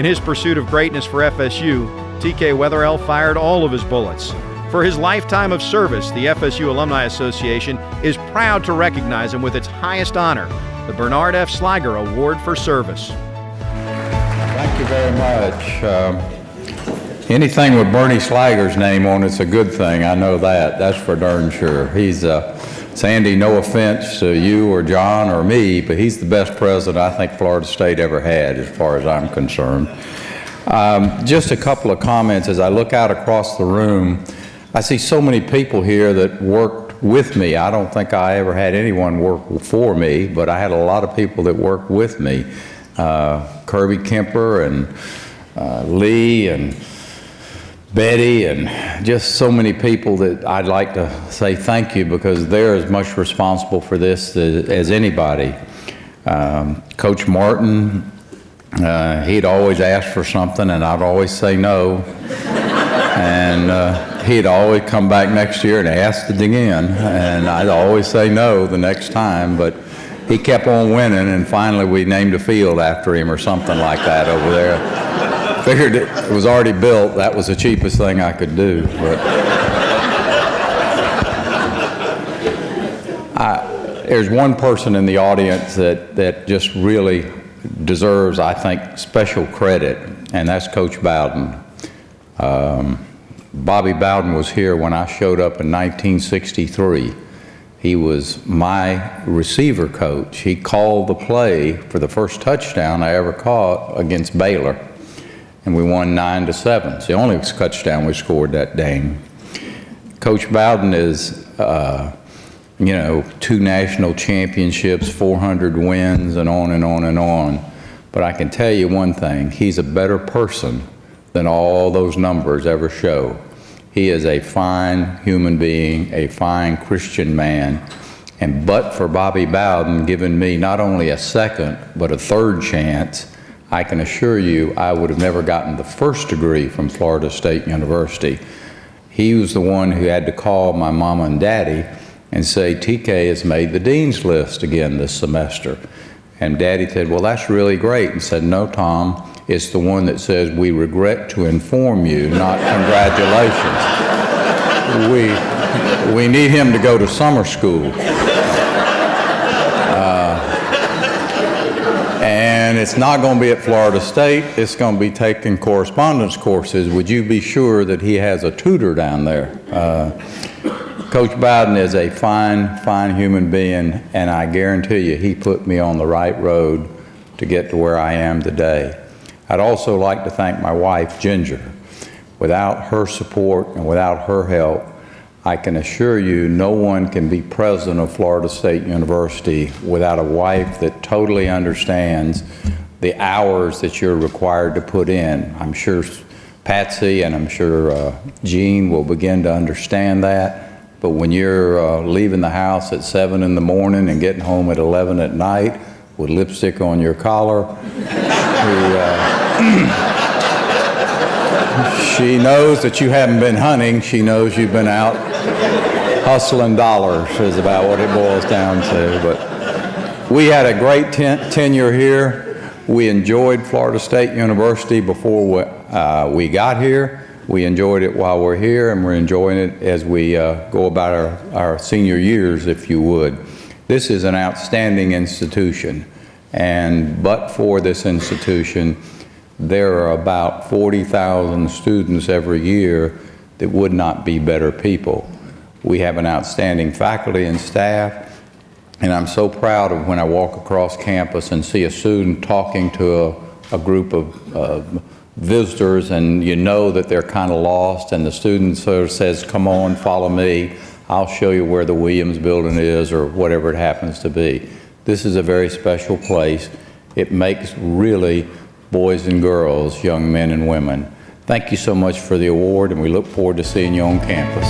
In his pursuit of greatness for FSU, TK Wetherell fired all of his bullets. For his lifetime of service, the FSU Alumni Association is proud to recognize him with its highest honor, the Bernard F. Sliger Award for Service. Thank you very much. Anything with Bernie Sliger's name on it's a good thing. I know that. That's for darn sure. He's, Sandy, no offense to you or John or me, but he's the best president I think Florida State ever had as far as I'm concerned. Just a couple of comments as I look out across the room. I see so many people here that worked with me. I don't think I ever had anyone work for me, but I had a lot of people that worked with me. Kirby Kemper and Lee and Betty and just so many people that I'd like to say thank you because they're as much responsible for this as anybody. Coach Martin, he'd always ask for something and I'd always say no. And he'd always come back next year and ask it again, and I'd always say no the next time, but he kept on winning, and finally we named a field after him or something like that over there. Figured it was already built. That was the cheapest thing I could do. But there's one person in the audience that just really deserves, I think, special credit, and that's Coach Bowden. Bobby Bowden was here when I showed up in 1963. He was my receiver coach. He called the play for the first touchdown I ever caught against Baylor, and we won 9-7. It's the only touchdown we scored that game. Coach Bowden is, 2 national championships, 400 wins, and on and on and on. But I can tell you one thing, he's a better person than all those numbers ever show. He is a fine human being, a fine Christian man, and but for Bobby Bowden giving me not only a second, but a third chance, I can assure you I would have never gotten the first degree from Florida State University. He was the one who had to call my mama and daddy and say, TK has made the dean's list again this semester. And Daddy said, well, that's really great. And said, no, Tom, it's the one that says, we regret to inform you, not congratulations. We need him to go to summer school. And it's not going to be at Florida State. It's going to be taking correspondence courses. Would you be sure that he has a tutor down there? Coach Bowden is a fine, fine human being, and I guarantee you he put me on the right road to get to where I am today. I'd also like to thank my wife, Ginger. Without her support and without her help, I can assure you no one can be president of Florida State University without a wife that totally understands the hours that you're required to put in. I'm sure Patsy and I'm sure Jean will begin to understand that. But when you're leaving the house at 7 in the morning and getting home at 11 at night with lipstick on your collar, she knows that you haven't been hunting. She knows you've been out hustling dollars is about what it boils down to. But we had a great tenure here. We enjoyed Florida State University before we got here. We enjoyed it while we're here, and we're enjoying it as we go about our senior years, if you would. This is an outstanding institution, and but for this institution, there are about 40,000 students every year that would not be better people. We have an outstanding faculty and staff, and I'm so proud of when I walk across campus and see a student talking to a group of visitors, and you know that they're kind of lost, and the student sort of says, come on, follow me, I'll show you where the Williams building is, or whatever it happens to be. This is a very special place. It makes really boys and girls, young men and women. Thank you so much for the award, and we look forward to seeing you on campus.